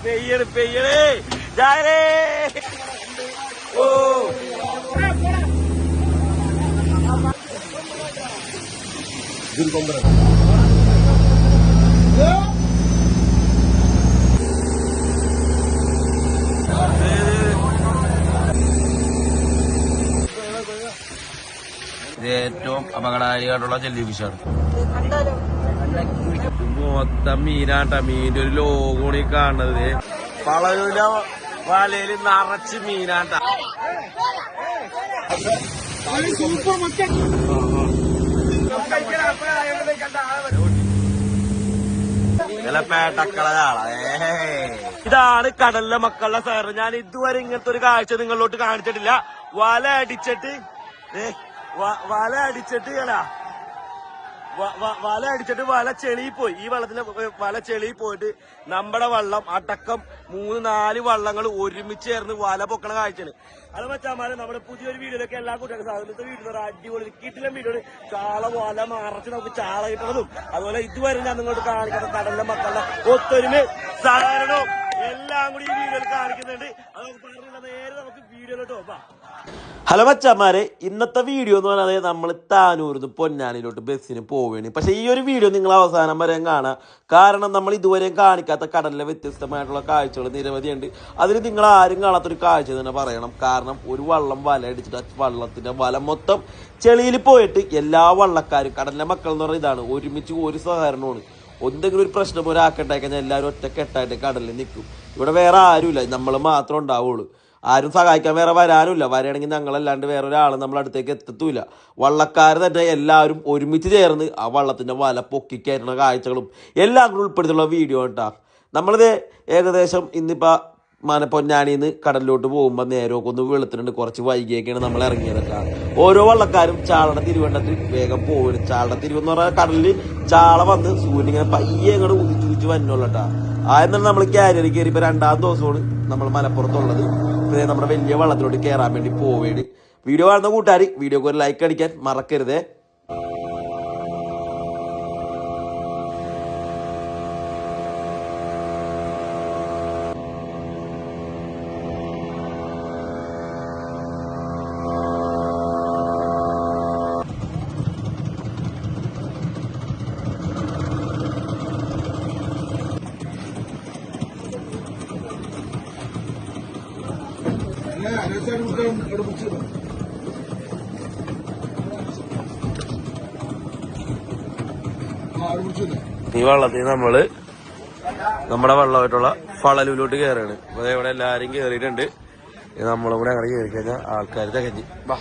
പെയ്യണേ ജാരേ ഓ ഏറ്റവും അപകടകാരിയായിട്ടുള്ള ജെല്ലി ഫിഷാണ്. മൊത്തം മീനാട്ട മീൻ്റെ ഒരു ലോഗോണി കാണുന്നത്. പളവിലെ വലയില് നിറച്ച് മീനാട്ട. ഇതാണ് കടലിലെ മക്കളുടെ സാറ്. ഞാൻ ഇതുവരെ ഇങ്ങനത്തെ ഒരു കാഴ്ച നിങ്ങളിലോട്ട് കാണിച്ചിട്ടില്ല. വല അടിച്ചിട്ട് വല ചെളി പോയി. ഈ വള്ളത്തിലെ വല ചെളി പോയിട്ട് നമ്മുടെ വള്ളം അടക്കം 3-4 വള്ളങ്ങൾ ഒരുമിച്ച് ചേർന്ന് വല പൊക്കണ കാഴ്ചയാണ്. അത് വെച്ചാൽ നമ്മുടെ പുതിയൊരു വീഡിയോയിലൊക്കെ എല്ലാ കുട്ടികൾക്കും സാധനത്തെ വീഡിയോ അടിപൊളി കിട്ടില്ല വീഡിയോ ചാള വല മറച്ച് നമുക്ക് ചാള കിട്ടുന്നതും അതുപോലെ ഇതുവരെ ഞാൻ നിങ്ങളോട് കാണിക്കുന്ന കടലിലെ മക്കളുടെ ഒത്തൊരുമ സഹകരണവും എല്ലാം കൂടി ഈ വീഡിയോയിൽ കാണിക്കുന്നുണ്ട്. അത് പറഞ്ഞില്ല നേരെ നമുക്ക് വീഡിയോയിലോട്ട് പോകാം. ഹലോ മച്ചാമാരെ, ഇന്നത്തെ വീഡിയോ എന്ന് പറയുന്നത് നമ്മൾ താനൂരിന്ന് പൊന്നാനിയിലോട്ട് ബസ്സിന് പോവുകയാണ്. പക്ഷേ ഈ ഒരു വീഡിയോ നിങ്ങൾ അവസാനം വരെ കാണാം. കാരണം നമ്മൾ ഇതുവരെയും കാണിക്കാത്ത കടലിലെ വ്യത്യസ്തമായിട്ടുള്ള കാഴ്ചകൾ നിരവധിയുണ്ട്. അതിന് നിങ്ങൾ ആരും കാണാത്തൊരു കാഴ്ച തന്നെ പറയണം. കാരണം ഒരു വള്ളം വല അടിച്ചിട്ട് വള്ളത്തിന്റെ വല മൊത്തം ചെളിയിൽ പോയിട്ട് എല്ലാ വള്ളക്കാരും കടലിലെ മക്കൾ എന്ന് പറയുന്നത് ഇതാണ്. ഒരുമിച്ച് ഒരു സഹകരണമാണ്. എന്തെങ്കിലും ഒരു പ്രശ്നം ഒരാക്കണ്ടായി കഴിഞ്ഞാൽ എല്ലാവരും ഒറ്റക്കെട്ടായിട്ട് കടലിൽ നിൽക്കും. ഇവിടെ വേറെ ആരുമില്ല, നമ്മൾ മാത്രം ഉണ്ടാവുള്ളൂ. ആരും സഹായിക്കാൻ വേറെ വരാനുമില്ല. വരികയാണെങ്കിൽ ഞങ്ങളല്ലാണ്ട് വേറെ ഒരാൾ നമ്മൾ അടുത്തേക്ക് എത്തത്തൂല. വള്ളക്കാർ തന്നെ എല്ലാവരും ഒരുമിച്ച് ചേർന്ന് ആ വള്ളത്തിന്റെ വല പൊക്കിക്കയറ്റുന്ന കാഴ്ചകളും എല്ലാം കൂടി ഉൾപ്പെടുത്തിയുള്ള വീഡിയോ കേട്ടാ. നമ്മളിത് ഏകദേശം ഇന്നിപ്പോൾ പൊന്നാനിന്ന് കടലിലോട്ട് പോകുമ്പോൾ നേരമൊക്കെ ഒന്ന് വെളുത്തിട്ടുണ്ട്. കുറച്ച് വൈകിയൊക്കെയാണ് നമ്മൾ ഇറങ്ങിയതൊക്കെ. ഓരോ വള്ളക്കാരും ചാളയുടെ തിരുവണ്ണത്തിൽ വേഗം പോകും. ചാളയുടെ തിരുവെന്ന് പറഞ്ഞാൽ കടലിൽ ചാള വന്ന് സൂര്യൻ ഇങ്ങനെ പയ്യെ അങ്ങോട്ട് ഉദിച്ചുദിച്ച് വന്നോളട്ടാ. ആദ്യം നമ്മൾ ക്യാരിയർ കയറി. ഇപ്പൊ 2-ാം ദിവസമാണ് നമ്മൾ മലപ്പുറത്തുള്ളത്. പിന്നെ നമ്മുടെ വലിയ വള്ളത്തിലോട്ട് കയറാൻ വേണ്ടി പോവേണ്ടി. വീഡിയോ കാണുന്ന കൂട്ടുകാർ വീഡിയോക്ക് ഒരു ലൈക്ക് അടിക്കാൻ മറക്കരുതേ. ഈ വള്ളത്തിൽ നമ്മള് നമ്മുടെ വള്ളമായിട്ടുള്ള ഫളലൂലോട്ട് കയറാണ്. അപ്പൊ ഇവിടെ എല്ലാരും കയറിയിട്ടുണ്ട്. നമ്മളും കൂടെ അങ്ങനെ കയറി കഴിഞ്ഞാൽ ആൾക്കാർ തികഞ്ഞ് വാ.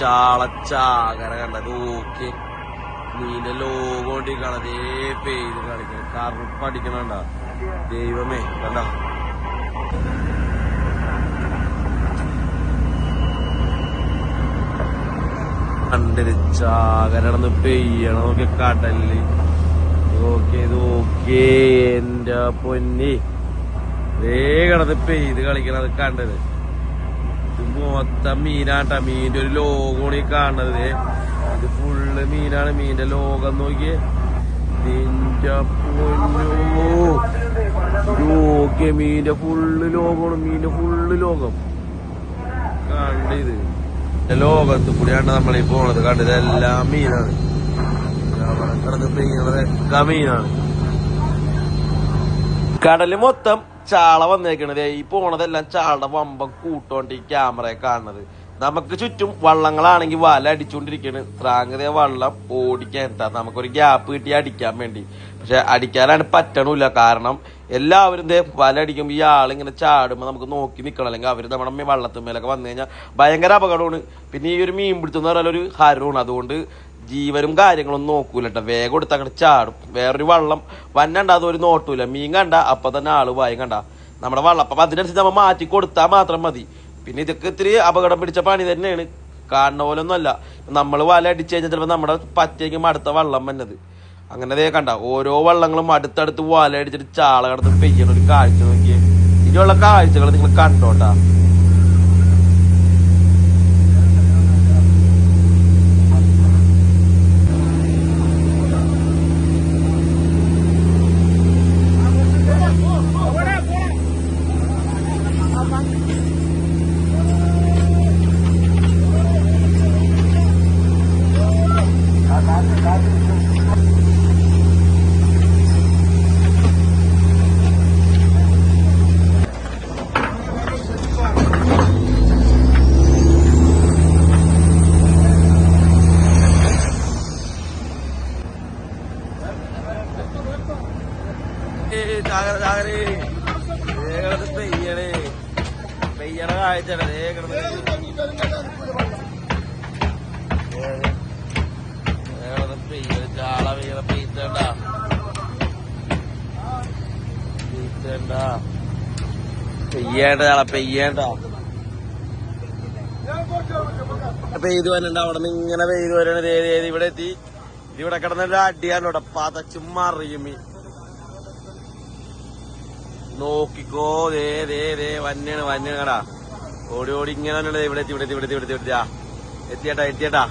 ചാളച്ചാകര കണ്ട നോക്കി മീന്റെ ലോകോണ്ടിരിക്കണം. അതേ പേര് കളിക്കണം. കറുപ്പടിക്കണണ്ട ദൈവമേ കണ്ട. കണ്ടിര് ചാകരന്ന് പെയ്യണം നോക്കി കടലില്. നോക്കി എന്റെ പൊന്നി ദേ കിടന്ന് പെയ്ത് കളിക്കണത് കണ്ടത്. മൊത്തം മീനാട്ട മീന്റെ ഒരു ലോകമാണ് ഈ കാണുന്നത്. ഇത് ഫുള്ള് മീനാണ്. മീന്റെ ലോകം നോക്കിയേ. നിന്റെ പൊന്നോ നോക്കിയ മീന്റെ ഫുള്ള് ലോകമാണ്. മീന്റെ ഫുള്ള് ലോകം കണ്ടിത്. ലോകത്ത് കൂടിയാണ് നമ്മളീ പോണത്. കണ്ടത് എല്ലാം മീനാണ്. കിടന്ന് പെയ്യണതൊക്കെ മീനാണ്. കടല് മൊത്തം ചാള വന്നേക്കണത്. ഈ പോണതെല്ലാം ചാളയുടെ വമ്പം കൂട്ടോണ്ട് ഈ ക്യാമറയെ കാണുന്നത്. നമുക്ക് ചുറ്റും വള്ളങ്ങളാണെങ്കിൽ വല അടിച്ചുകൊണ്ടിരിക്കുകയാണ്. ത്രാങ്കതയെ വള്ളം ഓടിക്കാൻ നമുക്കൊരു ഗ്യാപ്പ് കിട്ടി അടിക്കാൻ വേണ്ടി. പക്ഷെ അടിക്കാനാണ് പറ്റണില്ല. കാരണം എല്ലാവരും വല അടിക്കുമ്പോൾ ഈ ആളിങ്ങനെ ചാടുമ്പോൾ നമുക്ക് നോക്കി നിൽക്കണം. അല്ലെങ്കിൽ അവർ നമ്മുടെ വള്ളത്തുമ്മേലൊക്കെ വന്നു കഴിഞ്ഞാൽ ഭയങ്കര അപകടമാണ്. പിന്നെ ഈ ഒരു മീൻ പിടുത്തെന്ന് പറഞ്ഞാൽ ഒരു ഹരമാണ്. അതുകൊണ്ട് ജീവനും കാര്യങ്ങളൊന്നും നോക്കൂല കേട്ടോ. വേഗം എടുത്ത് അങ്ങോട്ട് ചാടും. വേറൊരു വള്ളം വന്നണ്ട അതൊരു നോട്ടൂല. മീൻ കണ്ട അപ്പൊ തന്നെ ആള് വായും കണ്ട നമ്മുടെ വള്ളം. അപ്പം അതിനനുസരിച്ച് നമ്മൾ മാറ്റി കൊടുത്താൽ മാത്രം മതി. പിന്നെ ഇതൊക്കെ ഇത്തിരി അപകടം പിടിച്ച പണി തന്നെയാണ്. കാണുന്ന പോലെ ഒന്നും അല്ല. നമ്മൾ വല അടിച്ചു കഴിഞ്ഞാൽ ചിലപ്പോൾ നമ്മുടെ പറ്റേക്കും അടുത്ത വള്ളം വന്നത്. അങ്ങനെ കണ്ട ഓരോ വള്ളങ്ങളും അടുത്തടുത്ത് വല അടിച്ചിട്ട് ചാള കടന്ന് പെയ്യണ ഒരു കാഴ്ച നോക്കിയേ. ഇനിയുള്ള കാഴ്ചകൾ നിങ്ങൾ കണ്ടോട്ടാ. പെയ്യണ കാഴ്ചയാണ്. ചാള പെയ്യണ പെയ്ത്തണ്ട പെയ്യേണ്ട ചാള പെയ്യേണ്ട പെയ്തു വരണ്ട. അവിടെ നിന്ന് ഇങ്ങനെ പെയ്തു വരണ ഇവിടെ എത്തി. ഇവിടെ കിടന്നൊരു അടിയാലോടെ പതച്ചും മറിയും. നോക്കിക്കോ വന്യാണ് കടാ. ഓടി ഓടി ഇങ്ങനെ ഇവിടെ എത്തിയേട്ടാ.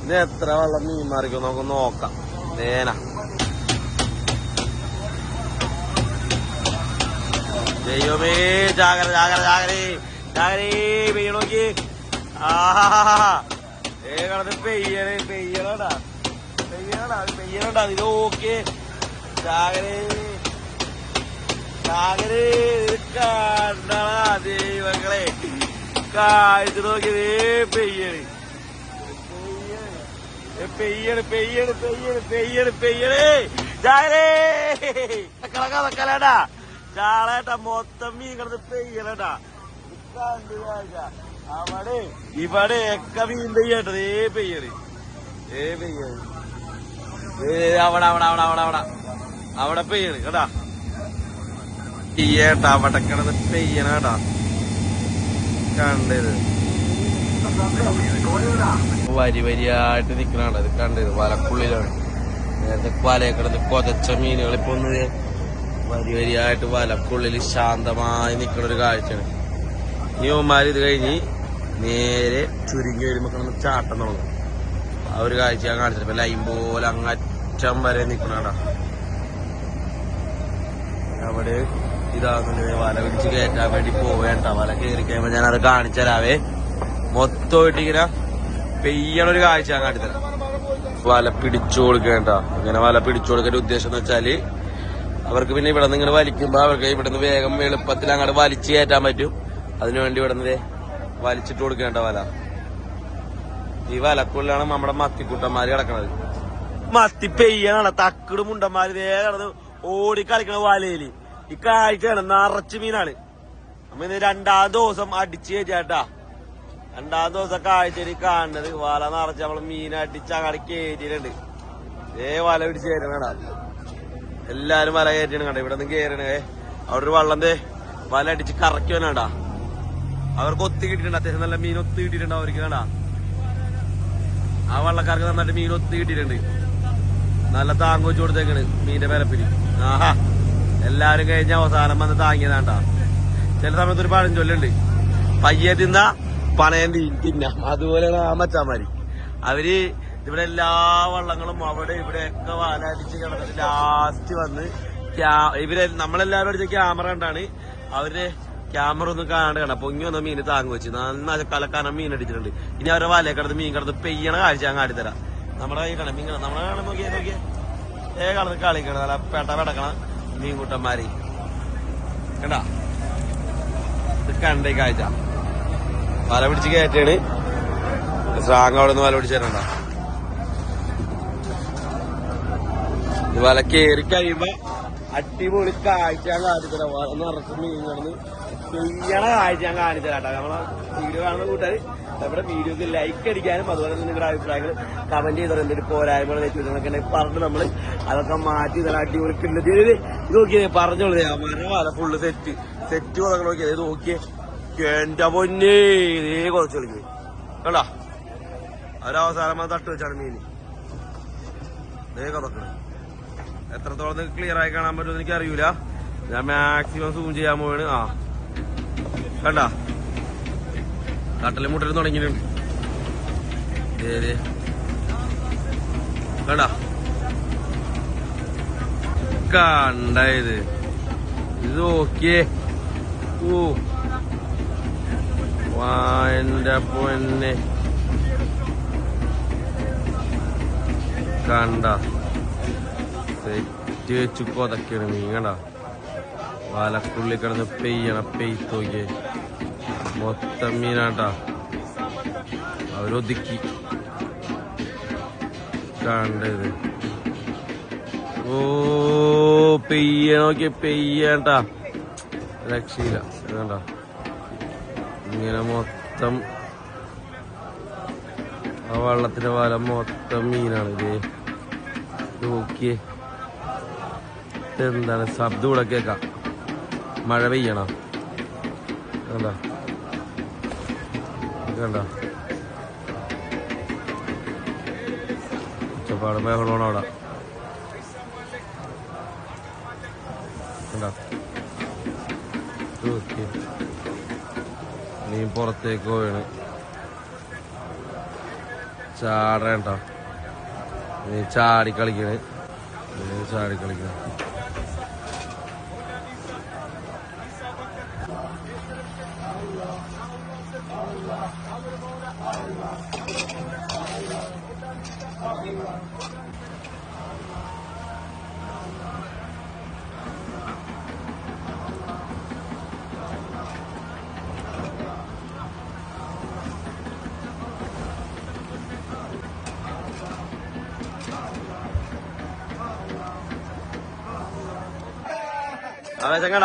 ഇത് എത്ര വെള്ളം മീൻ മാറിക്കോ നമുക്ക് നോക്കാം. ദൈവമേ ജാഗ്രത പെയ്യണോക്കി. കടന്ന് പെയ്യണടാ ഇത് നോക്കിയേ. ദൈവങ്ങളെ കാഴ്ച നോക്കിയതേ പെയ്യണ്. കലടാ ചാളേട്ടാ മൊത്തം മീൻ കിടന്ന് പെയ്യലട്ടാ. അവിടെ ഇവിടെ ഒക്കെ മീൻ പെയ്യട്ടേ പെയ്യണ്. അവിടെ പെയ്യണ് കേട്ടാ. പെയ്യേട്ടാ അവിടെ കിടന്ന് പെയ്യണ കേട്ടാ. കണ്ടത് വരിയായിട്ട് നിക്കണാണ്. അത് കണ്ടത് വലക്കുള്ളിലാണ്. നേരത്തെ വലയെ കിടന്ന് കൊതച്ച മീനുകൾ ഇപ്പൊ ഒന്ന് വരിയായിട്ട് വലക്കുള്ളിൽ ശാന്തമായി നിക്കണ ഒരു കാഴ്ചയാണ്. ന്യൂമാര് ഇത് കഴിഞ്ഞ് നേരെ ചുരുങ്ങി വരുമ്പോ കിടന്ന് ചാട്ടം തുടങ്ങും. ആ ഒരു കാഴ്ച ഞാൻ കാണിച്ചിട്ട് ഇപ്പൊ ലൈൻ പോലെ അങ്ങറ്റം വരെ നിക്കണാടാ. അവിടെ ഇതാകുന്നത് വല പിടിച്ച് കയറ്റാൻ വേണ്ടി പോവേണ്ട. വല കയറി കഴിയുമ്പോ ഞാൻ അത് കാണിച്ചു തരാവേ. മൊത്തമായിട്ട് ഇങ്ങനെ പെയ്യണൊരു കാഴ്ച ഞാൻ കാണിത്തരാം. വല പിടിച്ചു കൊടുക്കേണ്ട. ഇങ്ങനെ വല പിടിച്ചു കൊടുക്കേണ്ട ഉദ്ദേശം എന്ന് വെച്ചാല് അവർക്ക് പിന്നെ ഇവിടെ നിന്ന് ഇങ്ങനെ വലിക്കുമ്പോ അവർക്ക് ഇവിടെ നിന്ന് വേഗം എളുപ്പത്തിൽ അങ്ങോട്ട് വലിച്ചു കയറ്റാൻ പറ്റും. അതിനുവേണ്ടി ഇവിടെ നിന്ന് വലിച്ചിട്ട് കൊടുക്കേണ്ട വല. ഈ വലക്കുള്ളിലാണ് നമ്മുടെ മത്തിക്കുട്ടന്മാര് കിടക്കണത്. മത്തി പെയ്യാണ് തക്കട് മുണ്ടന്മാര് കിടന്ന് ഓടി കളിക്കണ വലയില്. ഈ കാഴ്ചയാണ് നിറച്ച് മീനാണ്. നമ്മ ഇന്ന് 2-ാം ദിവസം അടിച്ചു കയറ്റാട്ടാ. 2-ാം ദിവസം കാഴ്ചയിൽ കാണുന്നത് വല നിറച്ച് നമ്മള് മീനടിച്ച് അങ്ങോട്ട് കയറ്റിയിട്ടുണ്ട്. വല പിടിച്ച് കയറ്റണ എല്ലാരും വല കയറ്റിയാണ് കണ്ട. ഇവിടെ നിന്ന് കയറണേ. അവിടെ ഒരു വള്ളന്റെ വല അടിച്ച് കറക്കുവാനാണ്ടാ. അവർക്ക് ഒത്തു കിട്ടിയിട്ടുണ്ട്. അത്യാവശ്യം നല്ല മീൻ ഒത്തു കിട്ടിയിട്ടുണ്ട് അവർക്ക് കണ്ടാ. ആ വള്ളക്കാർക്ക് നന്നായിട്ട് മീൻ ഒത്തു കിട്ടിയിട്ടുണ്ട്. നല്ല താങ്ങ് വെച്ച് കൊടുത്തേക്കാണ് മീന്റെ പരപ്പിന്. ആഹാ എല്ലാരും കഴിഞ്ഞ അവസാനം വന്ന് താങ്ങിയതാണ്ടാ. ചില സമയത്ത് ഒരു പഴഞ്ചൊല്ലുണ്ട്, പയ്യെ തിന്ന പണയം തിന്നാം. അതുപോലെയാണ് ആ മച്ചാമാര്. അവര് ഇവിടെ എല്ലാ വള്ളങ്ങളും അവിടെ ഇവിടെയൊക്കെ വാലടിച്ച് കിടന്നിട്ട് ലാസ്റ്റ് വന്ന് നമ്മളെല്ലാവരും അടിച്ച ക്യാമറ കണ്ടാണ് അവര് ക്യാമറ ഒന്നും കാണാണ്ട് കണ്ട പൊങ്ങി വന്ന മീന് താങ്ങ് വെച്ച് നന്നായി കലക്കാനം മീൻ അടിച്ചിട്ടുണ്ട്. ഇനി അവരെ വലയെ കിടന്ന് മീൻ കിടന്ന് പെയ്യണ കാഴ്ച ഞാൻ കാട്ടിത്തരാം. നമ്മുടെ കൈ കാണാം മീൻ നമ്മളെ കാണാൻ നോക്കിയേ കിടന്ന് കളിക്കണം. നല്ല പെടക്കണ മീൻകൂട്ടന്മാര് കണ്ടാ. ഇത് കണ്ട കാഴ്ച വല പിടിച്ച് കയറ്റാണ്. സ്രാങ് അവിടെ നിന്ന് വല പിടിച്ച് തരണ്ട. വല കയറി കഴിയുമ്പോ അടിപൊളി കാഴ്ച ഞാൻ കാണിച്ചുതരാം. വല നിറച്ച് മീൻ കിടന്ന് ചെയ്യണ കാഴ്ച ഞാൻ കാണിച്ചു തരാം. നമ്മളെ വീഡിയോ കാണുന്ന കൂട്ടുകാർ നമ്മുടെ വീഡിയോക്ക് ലൈക്ക് അടിക്കാനും അതുപോലെ തന്നെ നിങ്ങളുടെ അഭിപ്രായങ്ങൾ കമന്റ് ചെയ്തോ. എന്തൊരു പോരായ്മകൾ വെച്ചിട്ടുണ്ടെങ്കിൽ പറഞ്ഞ് നമ്മള് അതൊക്കെ മാറ്റി തരാം. അടിപൊളി കിട്ടുന്നത് ഇത് നോക്കിയേ പറഞ്ഞോളൂ. മര വല ഫുള്ള് സെറ്റ് കൊതൊക്കെ നോക്കിയത് ഇത് നോക്കിയേ. എന്റെ പൊന്നേ ഇതേ കുറച്ച് കളിക്കുന്നത് കണ്ടാ. അവരവസാനം തട്ട് വെച്ചാണ് മീന്. ഇതേ കൊതൊക്കെ എത്രത്തോളം ക്ലിയർ ആയി കാണാൻ പറ്റുമെന്ന് എനിക്ക് അറിയൂല. ഞാൻ മാക്സിമം സൂം ചെയ്യാൻ പോവാണ്. ആ കണ്ടാ കട്ടലും മുട്ടലും തുടങ്ങിയിട്ടുണ്ട്. കണ്ടാ കണ്ടായത് ഇത് നോക്കിയേ. ഓ എന്റെ പൊന്നെ കണ്ട സെറ്റ് വെച്ചു കൊതക്കാണ് മീൻ. കണ്ട വലക്കുള്ളിൽ കിടന്ന് പെയ്ത്ത് നോക്കിയേ. മൊത്തം മീനാട്ടാ അവരൊതുക്കി കണ്ടത്. ഓ നോക്കിയ പെയ്യാട്ടാ രക്ഷയില്ല. കണ്ട ഇങ്ങനെ മൊത്തം ആ വള്ളത്തിന്റെ വല മൊത്തം മീനാണ്. ഇതേ നോക്കിയേ. എന്താണ് ശബ്ദം കൂടെ കേക്കാം. മഴ പെയ്യണം. കണ്ട കണ്ട ഉച്ചപ്പാട് ബഹളമാണ് അവിടെ. കണ്ട നീ പുറത്തേക്ക് പോവാണ്. ചാടേണ്ട നീ ചാടിക്കളിക്കണ്.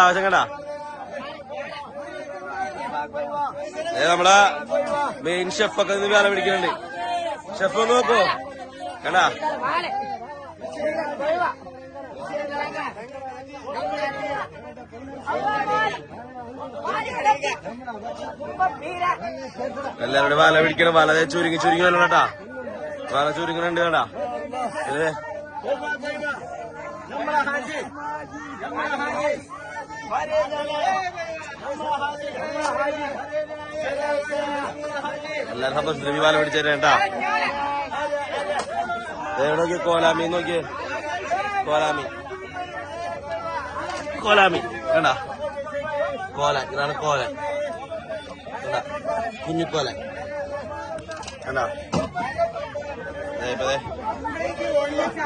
ആവേശം കണ്ട നമ്മളെ മെയിൻ ഷെഫൊക്കെ നിന്ന് വേല പിടിക്കുന്നുണ്ട്. ഷെഫ് ഒന്ന് നോക്കോ കണ്ടാ. എല്ലാവരുടെ വല പിടിക്കണം. വല ചുരുങ്ങി വല്ലട്ടാ. വല ചുരുങ്ങുന്നുണ്ട് കണ്ടാ. എല്ലാരും സന്തോഷത്തിന് വല പിടിച്ചേട്ടാ. നോക്കിയേ കോലാമി നോക്കിയേ. കോലാമി കണ്ടാ. ഇതാണ് കോലൻ. കണ്ടാ കുഞ്ഞിക്കോലൻ കണ്ടാ.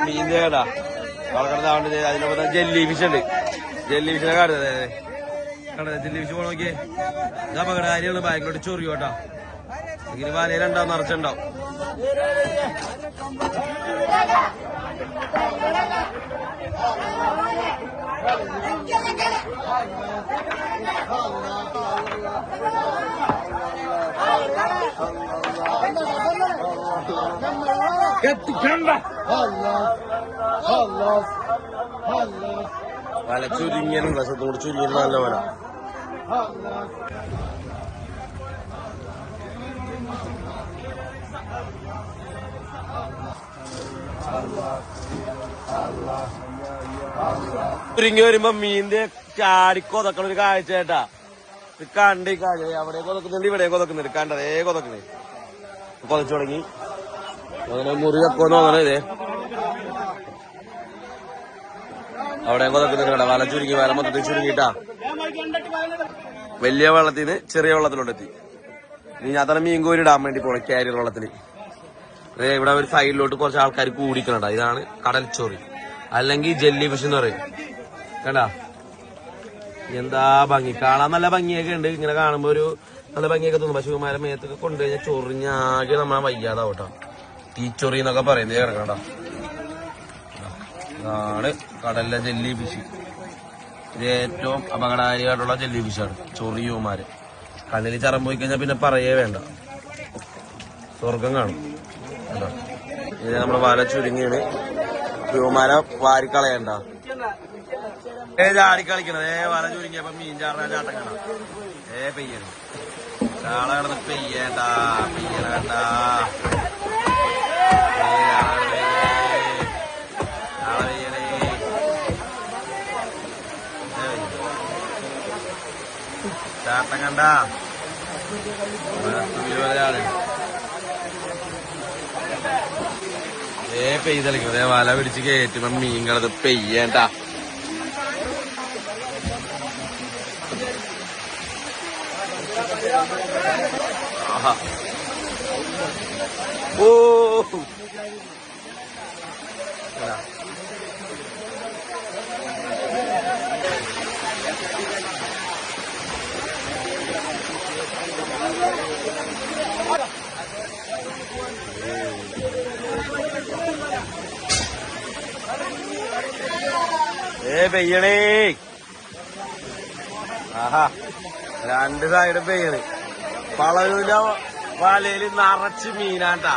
മീൻ കേടാ വളർത്താണ്ട്. അതിനൊപ്പം ജെല്ലി ഫിഷ് ഉണ്ട്. ജെല്ലി ഫിഷിനെ കാണുന്നത് കണ്ടത്. ജെല്ലി ഫിഷ് പോണ നോക്കിയേ. അപകട കാര്യങ്ങള് ബാങ്കിലോട്ട് ചൊറിയോട്ടാ. ഇങ്ങനെ വലയിലുണ്ടാവും നിറച്ചുണ്ടാവും. വല ചുരുങ്ങിയാണ്. വശത്തോട് ചുരുങ്ങിയത് നല്ല വല. ചുരുങ്ങി വരുമ്പോ മീനിന്റെ ചാടിക്കൊതക്കണ ഒരു കാഴ്ച കേട്ടാ. കണ്ട് ഈ കാഴ്ച അവിടെ കൊതക്കുന്നുണ്ട് ഇവിടെ കൊതക്കുന്നുണ്ട്. കണ്ടതേ കൊതക്കണേ കൊതച്ചു തുടങ്ങി. അങ്ങനെ മുറി വെക്കോന്ന് തോന്നണേ. ഇതേ അവിടെ കൊതക്കുന്നുണ്ട്. കണ്ട വല ചുരുങ്ങി. വല മൊത്തത്തിൽ ചുരുങ്ങിട്ടാ വലിയ വെള്ളത്തിന് ചെറിയ വെള്ളത്തിലോട്ടെത്തി. ഇനി ഞാൻ തന്നെ മീൻ കോരി ഇടാൻ വേണ്ടി പോണ കാരിയർ വെള്ളത്തിൽ. ഇവിടെ ഒരു സൈഡിലോട്ട് കുറച്ച് ആൾക്കാർ കൂടിക്കണണ്ട. ഇതാണ് കടൽച്ചോറി അല്ലെങ്കിൽ ജെല്ലി ഫിഷ് എന്ന് പറയും. കണ്ടാ എന്താ ഭംഗി. കാണാൻ നല്ല ഭംഗിയൊക്കെ ഉണ്ട്. ഇങ്ങനെ കാണുമ്പോ ഒരു നല്ല ഭംഗിയൊക്കെ തോന്നും. പക്ഷെ ഇവന്മാരെ മേത്തൊക്കെ കൊണ്ടുകഴിഞ്ഞാൽ ചൊറിഞ്ഞാകെ നമ്മളെ വയ്യാതാവട്ടോ. ഈ ചൊറി എന്നൊക്കെ പറയുന്നത് കിടക്കണ്ട. ഇതാണ് കടലിലെ ജെല്ലി ഫിഷ്. ഇത് ഏറ്റവും അപകടകാരിയായിട്ടുള്ള ജെല്ലി ഫിഷാണ് ചൊറിയുമാര്. കണ്ണിൽ ചറം പോയി കഴിഞ്ഞാൽ പിന്നെ പറയേ വേണ്ട, സ്വർഗം കാണും. ഇത് നമ്മള് വല ചുരുങ്ങിയാണ്. ഇവന്മാരെ വാരിക്കളയണ്ട. ചാടിക്കളിക്കണത് വല ചുരുങ്ങിയപ്പോ മീൻ ചാടുന്ന ചാട്ടം കാണാം. പെയ്യണം ചാള കിടന്ന് പെയ്യേണ്ട പെയ്യണ ചാട്ടം കണ്ട പെയ്തളിക്കും. വല പിടിച്ച് കയറ്റുമ്പോ മീൻ കിടന്ന് പെയ്യേണ്ട. ഓ പെയ്യണേ. ആഹാ, രണ്ട് സൈഡും പെയ്യണ്. പളവിന്റെ വലയില് നിറച്ച് മീനാട്ടാ.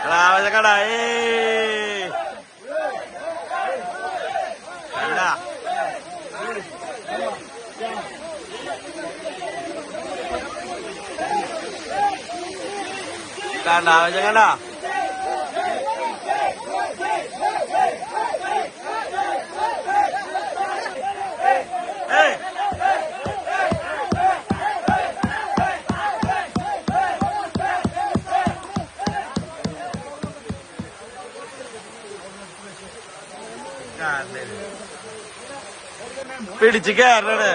കടാ കണ്ടാ കണ്ടാ കണ്ടാ പിടിച്ച് കയറണേ.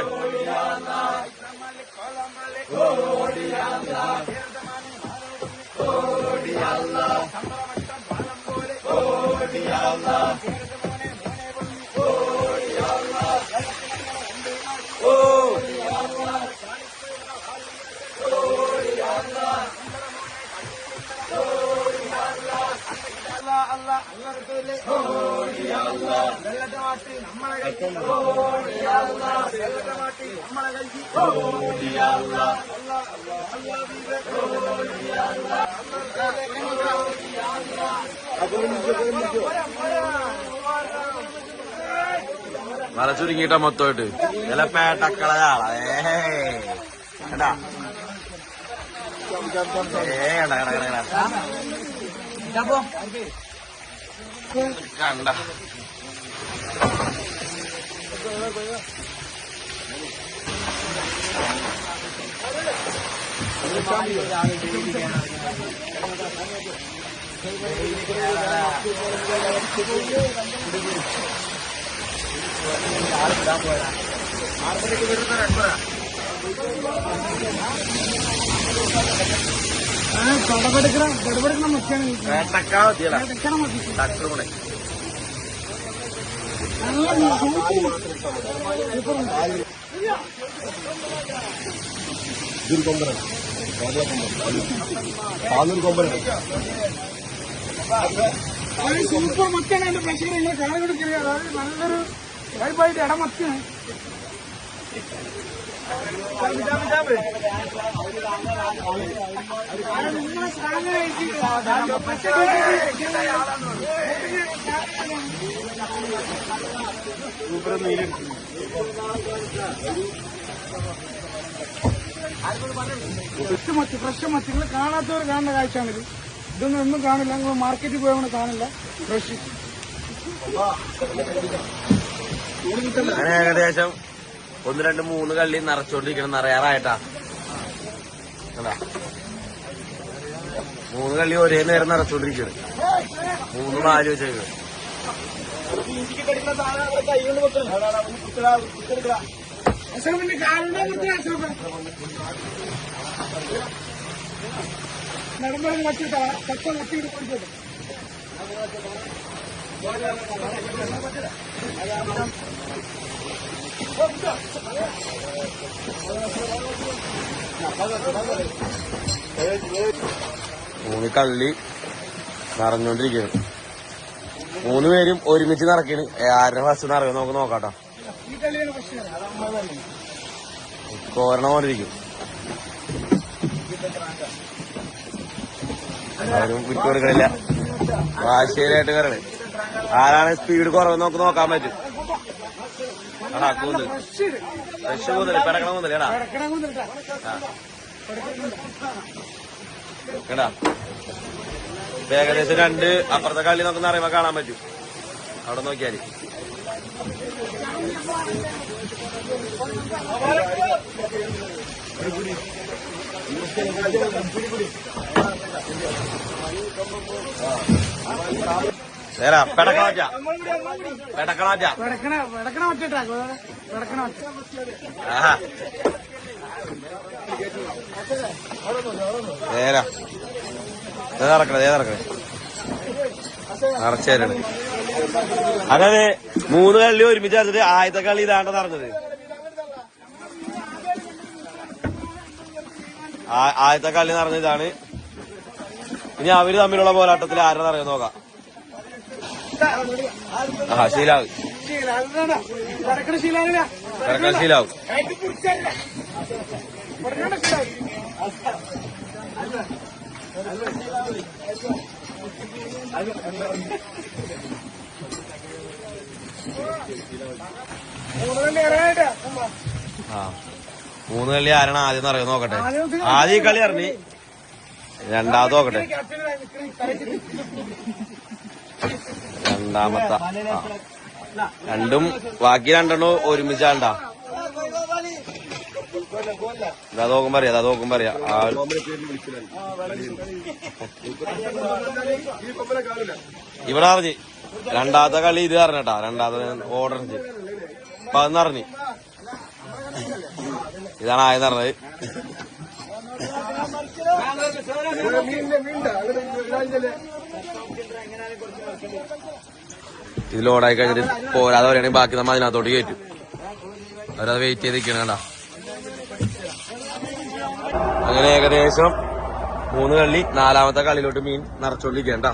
വല ചുരുങ്ങിയിട്ടാ മൊത്തമായിട്ട് ചില പേട്ടക്കള ചാള. കണ്ടാ കണ്ട സൂപ്പർ മത്താണ്. എന്റെ പ്രശ്നം കാലഘട്ടത്തിൽ അതായത് നല്ലൊരു വൈബായിട്ട് ഇടമത്താണ്. ഫ്രഷ് മത്തി നിങ്ങൾ കാണാത്തവർ കാണുന്ന കാഴ്ചയാണിത്. ഇതൊന്നും ഒന്നും കാണില്ല. നിങ്ങൾ മാർക്കറ്റിൽ പോയവണ് കാണില്ല. ഫ്രഷ് അങ്ങനെ ഏകദേശം 1, 2, 3 കള്ളി നിറച്ചോണ്ടിരിക്കണം. നിറയാറായിട്ടാ. 3 കള്ളി ഒരേ നേരം നിറച്ചോണ്ടിരിക്കണം. 3, 4 വെച്ചേക്ക്. നടമ്പഴി മറ്റു കപ്പ കത്തി കൊടുത്തത് മൂന്ന് കള്ളി നിറഞ്ഞോണ്ടിരിക്കുകയാണ്. 3 പേരും ഒരുമിച്ച് നിറയ്ക്കാണ്. ആരുടെ ഫസ്റ്റ് നിറയോ നമുക്ക് നോക്കാട്ടോ. കോരണ പോലെ ഇരിക്കും. ആരും വിട്ടു കൊടുക്കണില്ല. വാശിയിലായിട്ട് കയറണേ. ആരാണ് സ്പീഡ് കുറവെന്ന് നമുക്ക് നോക്കാൻ പറ്റും. കൂന്തൽ ഫ്രഷ് കൂന്തൽ പെടക്കണ കൂന്തൽ കേടാ. കേടാ ഏകദേശം 2 അപ്പുറത്തെ കള്ളി നമുക്ക് നിറയുമ്പോ കാണാൻ പറ്റും. അവിടെ നോക്കിയാല് നിറച്ചേരാണ്. അങ്ങനെ 3 കള്ളി ഒരുമിച്ച് ചേർത്തിട്ട് ആദ്യത്തെ കളി ഇതാണ്ട് നടന്നത്. ആദ്യത്തെ കളി നടന്ന ഇതാണ്. ഇനി അവര് തമ്മിലുള്ള പോരാട്ടത്തിൽ ആരെ നിറയോ നോക്കാം. ശീലാവ് ശീലാവും. മൂന്ന് കളി ആരാണ് ആദ്യം അറിയോ നോക്കട്ടെ. ആദ്യം ഈ കളി അറിഞ്ഞി, രണ്ടാമത് നോക്കട്ടെ. രണ്ടാമത്തെ രണ്ടും ബാക്കി രണ്ടെണ്ണോ ഒരുമിച്ചാണ്ടാ. ഇതാ നോക്കും പറയാ, അതാ നോക്കും പറയാ. ഇവിടെ അറിഞ്ഞ് രണ്ടാമത്തെ കളി ഇത് അറിഞ്ഞട്ടാ. രണ്ടാമത്തെ ഓർഡർ അപ്പൊ അതെന്നറിഞ്ഞ് ഇതാണ് ആയെന്ന് പറഞ്ഞത്. ഇത് ലോഡായി കഴിഞ്ഞിട്ട് പോരാതെ പറയുകയാണെങ്കിൽ ബാക്കി നമ്മൾ അതിനകത്തോട്ട് കയറ്റും. അവരത് വെയിറ്റ് ചെയ്ത് നിൽക്കണം. കണ്ട അങ്ങനെ ഏകദേശം 3 കളി 4ാമത്തെ കളിയിലോട്ട് മീൻ നിറച്ചോണ്ടിരിക്കണ്ട.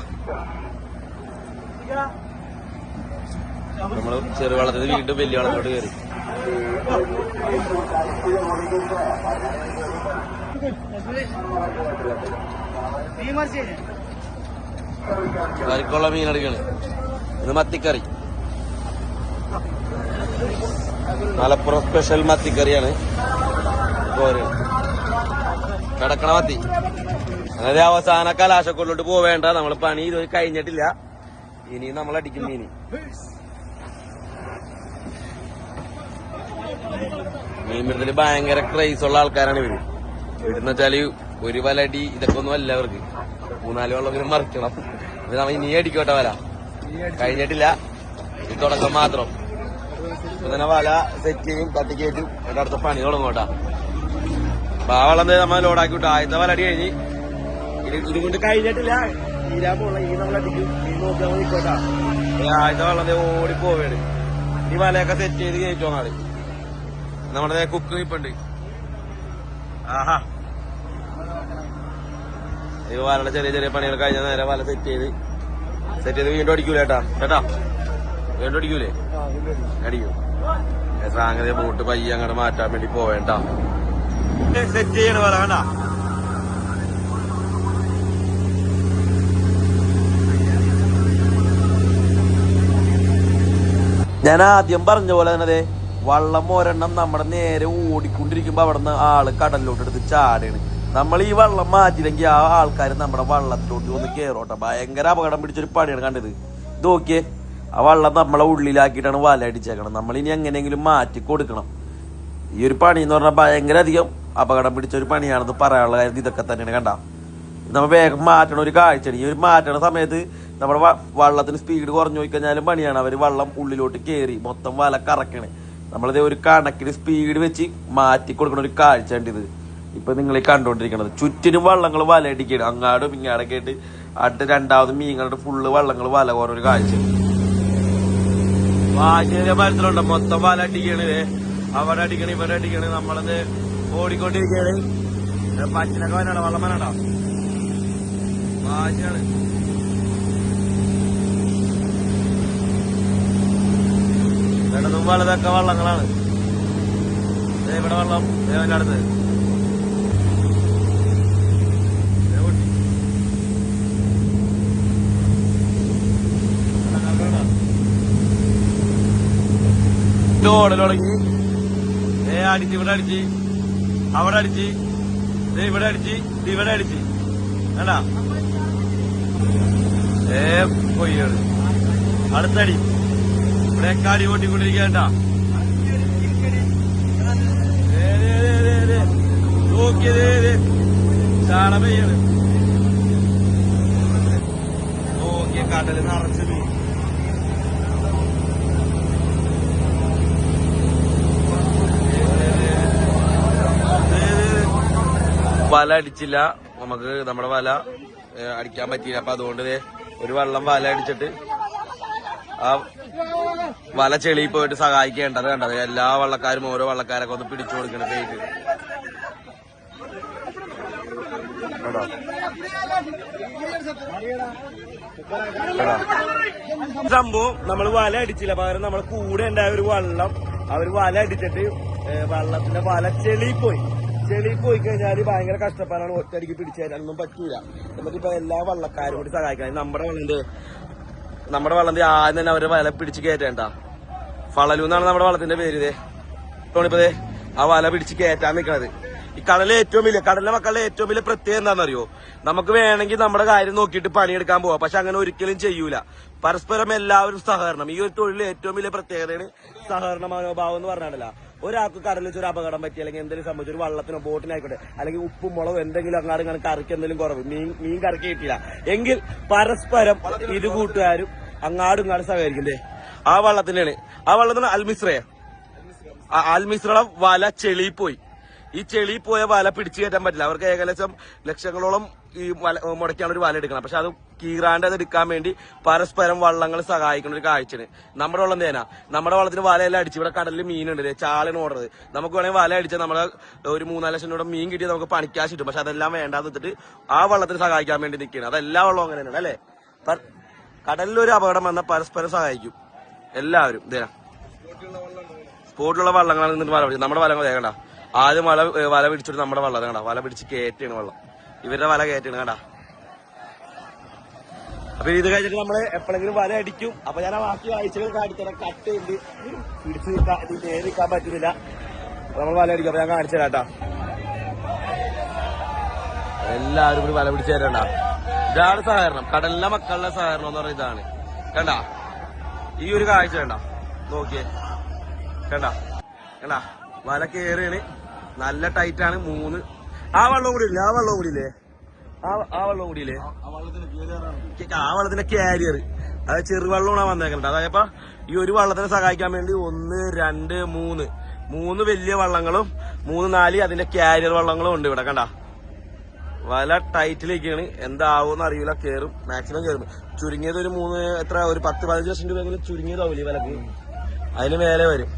നമ്മള് ചെറുവെള്ളത്തിൽ വീണ്ടും വലിയ വെള്ളത്തിലോട്ട് കയറി. കറിക്കുള്ള മീനെടുക്കാണ്. ഇത് മത്തിക്കറി, മലപ്പുറം സ്പെഷ്യൽ മത്തിക്കറിയാണ്. കിടക്കണ മത്തി. അതായത് അവസാന കലാശക്കൊള്ളോട്ട് പോവേണ്ട. നമ്മള് പണി ഇത് കഴിഞ്ഞിട്ടില്ല. ഇനി നമ്മളടിക്കും മീന്. മീൻ പിടുത്തല് ഭയങ്കര ക്രൈസ് ഉള്ള ആൾക്കാരാണ് ഇവര്. ഇവിടെന്ന് വെച്ചാല് ഒരു വലടി ഇതൊക്കെ ഒന്നും അല്ല അവർക്ക്. 3-4 വെള്ളം മറിക്കണം. ഇത് നമ്മ ഇനി അടിക്കോട്ടെ വല. കഴിഞ്ഞിട്ടില്ല, ഇത് തുടക്കം മാത്രം. ഇപ്പൊ തന്നെ വല സെറ്റ് ചെയ്യും, തട്ടിക്കേറ്റും. എന്നിട്ട് അടുത്ത പണി തുടങ്ങോട്ടാ. അപ്പൊ ആ വെള്ളം നമ്മൾ ലോഡാക്കി വിട്ടു. ആദ്യത്തെ വലടി കഴിഞ്ഞ് ഇതുകൊണ്ട് കഴിഞ്ഞിട്ടില്ല. തീരാൻ പോള ഈ നമ്മളടിക്കും. ഈ നോക്കാൻ നിൽക്കോട്ടാ. ആദ്യത്തെ വെള്ളം ഓടി പോവേണ്. ഈ വലയൊക്കെ സെറ്റ് ചെയ്ത് കയറ്റോ നാളെ. നമ്മുടെ കുക്ക് ഇപ്പുണ്ട്. ആഹാ, ഈ വലയുടെ ചെറിയ ചെറിയ പണികൾ കഴിഞ്ഞ നേരെ വല സെറ്റ് ചെയ്ത് വീണ്ടും അടിക്കൂലേ ചേട്ടാ? ചേട്ടാ വീണ്ടും അടിക്കൂലേ? അടിക്കും. സാങ്കേതിക ബോട്ട് പയ്യെ അങ്ങോട്ട് മാറ്റാൻ വേണ്ടി പോവേണ്ട. സെറ്റ് ചെയ്യണ വല കണ്ട. ഞാൻ ആദ്യം പറഞ്ഞ പോലെ തന്നെ വള്ളം ഒരെണ്ണം നമ്മുടെ നേരെ ഓടിക്കൊണ്ടിരിക്കുമ്പോ അവിടുന്ന് ആള് കടലിലോട്ട് എടുത്ത് ചാടാണ്. നമ്മൾ ഈ വള്ളം മാറ്റില്ലെങ്കിൽ ആ ആൾക്കാർ നമ്മുടെ വള്ളത്തിലോട്ട് ഒന്ന് കയറോട്ടെ. ഭയങ്കര അപകടം പിടിച്ചൊരു പണിയാണ് കണ്ടത്. ഇത് നോക്കിയേ, ആ വള്ളം നമ്മളെ ഉള്ളിലാക്കിയിട്ടാണ് വല അടിച്ചേക്കണം. നമ്മളിനി എങ്ങനെയെങ്കിലും മാറ്റി കൊടുക്കണം. ഈ ഒരു പണി എന്ന് പറഞ്ഞാൽ ഭയങ്കര അധികം അപകടം പിടിച്ചൊരു പണിയാണെന്ന് പറയാനുള്ള കാര്യം ഇതൊക്കെ തന്നെയാണ്. കണ്ട, നമ്മൾ വേഗം മാറ്റണ ഒരു കാഴ്ചയാണ്. ഈ ഒരു മാറ്റണ സമയത്ത് നമ്മുടെ വള്ളത്തിന് സ്പീഡ് കുറഞ്ഞു പോയി കഴിഞ്ഞാലും പണിയാണ്. അവർ വള്ളം ഉള്ളിലോട്ട് കയറി മൊത്തം വല കറക്കണേ. നമ്മളിത് ഒരു കണക്കിന് സ്പീഡ് വെച്ച് മാറ്റി കൊടുക്കണ ഒരു കാഴ്ച ഉണ്ട് ഇത്. ഇപ്പൊ നിങ്ങൾ ഈ കണ്ടുകൊണ്ടിരിക്കണത് ചുറ്റിനും വള്ളങ്ങൾ വലയടിക്കണം. അങ്ങാടും ഇങ്ങാടൊക്കെ ആയിട്ട് അടുത്ത് രണ്ടാമത് മീൻ കണ്ടിട്ട് ഫുള്ള് വള്ളങ്ങൾ വല കുറഞ്ഞൊരു കാഴ്ച. വാശിയ മരത്തിലുണ്ട് മൊത്തം വല അടിക്കണ്. അവിടെ അടിക്കണ്, ഇവിടെ അടിക്കണ്. നമ്മളത് ഓടിക്കൊണ്ടിരിക്കണ്. പച്ചിനൊക്കെ വരണോ, വള്ളം വരണോ? വാശിയാണ്. ഇടതും വലതൊക്കെ വള്ളങ്ങളാണ്. ഇവിടെ വെള്ളം ദേവന്റെ അടുത്ത് ഓടൽ തുടങ്ങി. അടിച്ച് ഇവിടെ അടിച്ച്, അവിടെ അടിച്ച്, ഇവിടെ അടിച്ച്, ഇവിടെ അടിച്ച്. വേണ്ടാ കൊയ്യാണ്. അടുത്തടി ഇവിടെയൊക്കെ അടി പൊട്ടിക്കൊണ്ടിരിക്കണ്ട. നോക്കിയത് ചാണ പെയ്യാണ്. നോക്കിയ കടല് നിറച്ച് മീൻ. വല അടിച്ചില്ല നമുക്ക്, നമ്മുടെ വല അടിക്കാൻ പറ്റിയില്ല. അപ്പൊ അതുകൊണ്ട് ഒരു വള്ളം വല അടിച്ചിട്ട് ആ വല ചെളി പോയിട്ട് സഹായിക്കേണ്ടത് കണ്ടത്. എല്ലാ വള്ളക്കാരും ഓരോ വള്ളക്കാരൊക്കെ ഒന്ന് പിടിച്ചു കൊടുക്കണം പേര്. സംഭവം നമ്മൾ വല അടിച്ചില്ല, പകരം നമ്മളെ കൂടെ ഉണ്ടായ ഒരു വള്ളം അവര് വല അടിച്ചിട്ട് വള്ളത്തിന്റെ വല ചെളി പോയി. ചെളി പോയി കഴിഞ്ഞാല് ഭയങ്കര കഷ്ടപ്പാടാണ്. ഒറ്റയടിക്ക് പിടിച്ചു തരാനൊന്നും പറ്റൂല. നമുക്കിപ്പോ എല്ലാ വള്ളക്കാരും കൂടി സഹായിക്കാൻ നമ്മുടെ വള്ളത്തിന്റെ ആദ്യം തന്നെ അവരെ വല പിടിച്ച് കയറ്റേണ്ട. ഫളലു എന്നാണ് നമ്മുടെ വള്ളത്തിന്റെ പേര്. ഇപ്പോ ആ വല പിടിച്ച് കയറ്റാൻ നിൽക്കണത്. ഈ കടലിലെ മക്കളുടെ ഏറ്റവും വലിയ പ്രത്യേകത എന്താണെന്നറിയോ? നമുക്ക് വേണമെങ്കിൽ നമ്മുടെ കാര്യം നോക്കിയിട്ട് പണിയെടുക്കാൻ പോവാം. പക്ഷെ അങ്ങനെ ഒരിക്കലും ചെയ്യൂല. പരസ്പരം എല്ലാവരും സഹകരണം. ഈ ഒരു തൊഴിലിലെ ഏറ്റവും വലിയ പ്രത്യേകതയാണ് സഹകരണ മനോഭാവം എന്ന് പറഞ്ഞാണല്ല. ഒരാൾക്ക് കടലിൽ വെച്ചൊരു അപകടം പറ്റി, അല്ലെങ്കിൽ എന്തെങ്കിലും സംഭവിച്ചു, ഒരു വള്ളത്തിനോ ബോട്ടിനായിക്കോട്ടെ, അല്ലെങ്കിൽ ഉപ്പും മുളകും എന്തെങ്കിലും അങ്ങാട് ഇങ്ങനെ കറിക്ക് എന്തെങ്കിലും കുറവ്, മീൻ കറിക്ക് കിട്ടില്ല എങ്കിൽ പരസ്പരം ഇരു കൂട്ടുകാരും അങ്ങാടും ഇങ്ങാടും സഹകരിക്കണ്ടേ. ആ വള്ളത്തിനാണ്, ആ വള്ളത്തിന് അൽമിസ്രയുടെ വല ചെളി പോയി. ഈ ചെളി പോയ വല പിടിച്ചു കയറ്റാൻ പറ്റില്ല. അവർക്ക് ഏകദേശം ലക്ഷങ്ങളോളം ഈ മുടക്കാണ് ഒരു വല എടുക്കണം. പക്ഷെ അത് കീറാണ്ട് അത് എടുക്കാൻ വേണ്ടി പരസ്പരം വള്ളങ്ങൾ സഹായിക്കുന്ന ഒരു കാഴ്ചയാണ്. നമ്മുടെ വള്ളം തേന, നമ്മുടെ വള്ളത്തിന് വലയെല്ലാം അടിച്ച് ഇവിടെ കടലിൽ മീനുണ്ട്, ചാളയാണ് ഓടുന്നത്. നമുക്ക് വേണമെങ്കിൽ വല അടിച്ചാൽ നമ്മളെ ഒരു 3-4 ലക്ഷം രൂപ മീൻ കിട്ടിയാൽ നമുക്ക് പണിക്കാശ് കിട്ടും. പക്ഷെ അതെല്ലാം വേണ്ടാന്ന് വെച്ചിട്ട് ആ വള്ളത്തിന് സഹായിക്കാൻ വേണ്ടി നിൽക്കുകയാണ്. അതെല്ലാ വള്ളവും അങ്ങനെ തന്നെയാണ് അല്ലെ. കടലിലൊരു അപകടം വന്നാൽ പരസ്പരം സഹായിക്കും എല്ലാവരും. ഇതേനാ സ്പോട്ടിലുള്ള വള്ളങ്ങളാണ് നിന്നിട്ട് വല പിടിച്ചത്. നമ്മുടെ വലങ്ങൾ കേൾക്കണ്ട. ആദ്യം വല പിടിച്ചിട്ട് നമ്മുടെ വള്ളം കണ്ട വല പിടിച്ച് കയറ്റാണ് വെള്ളം. ഇവരുടെ വല കയറ്റാണ് കണ്ട. അപ്പൊ ഇത് കഴിഞ്ഞിട്ട് നമ്മള് എപ്പോഴെങ്കിലും വല അടിക്കും. അപ്പൊ ഞാൻ ആ ബാക്കി ആഴ്ചകൾ കാണിച്ചുതരാം. കട്ട് ഉണ്ട്, പിടിച്ച് നിൽക്കാൻ പറ്റുന്നില്ല. നമ്മൾ വല അടിക്കും. അപ്പൊ ഞാൻ കാണിച്ചു തരാം കേട്ടാ. എല്ലാവരും കൂടി വല പിടിച്ചു തരണ്ട. ഇതാണ് സഹകരണം. കടലിലെ മക്കളുടെ സഹകരണം എന്ന് പറയുന്നത് ഇതാണ്. കണ്ട ഈ ഒരു കാഴ്ച കണ്ട, നോക്കിയേ കണ്ട കണ്ട. വല കേറിയാണ്, നല്ല ടൈറ്റാണ്. 3 ആ വള്ളം കൂടി ഇല്ലേ, ആ വള്ളം കൂടിയില്ലേ, ആ വള്ളം കൂടിയില്ലേ, ആ വള്ളത്തിന്റെ കാരിയർ. അത് ചെറുവള്ളമാണ് വന്നേക്കുന്നത്. അതായപ്പോ ഈ ഒരു വള്ളത്തിനെ സഹായിക്കാൻ വേണ്ടി 1, 2, 3 വലിയ വള്ളങ്ങളും 3, 4 അതിന്റെ കാരിയർ വള്ളങ്ങളും ഉണ്ട് ഇവിടെ കണ്ട. വല ടൈറ്റിലേക്കാണ്. എന്താവൂന്ന് അറിയില്ല. കേറും, മാക്സിമം കേറും. ചുരുങ്ങിയത് ഒരു 10-15 ലക്ഷം രൂപയെങ്കിലും ചുരുങ്ങിയതാവൂലേ ഈ വലക്ക്. അതിന് മേലെ വരും.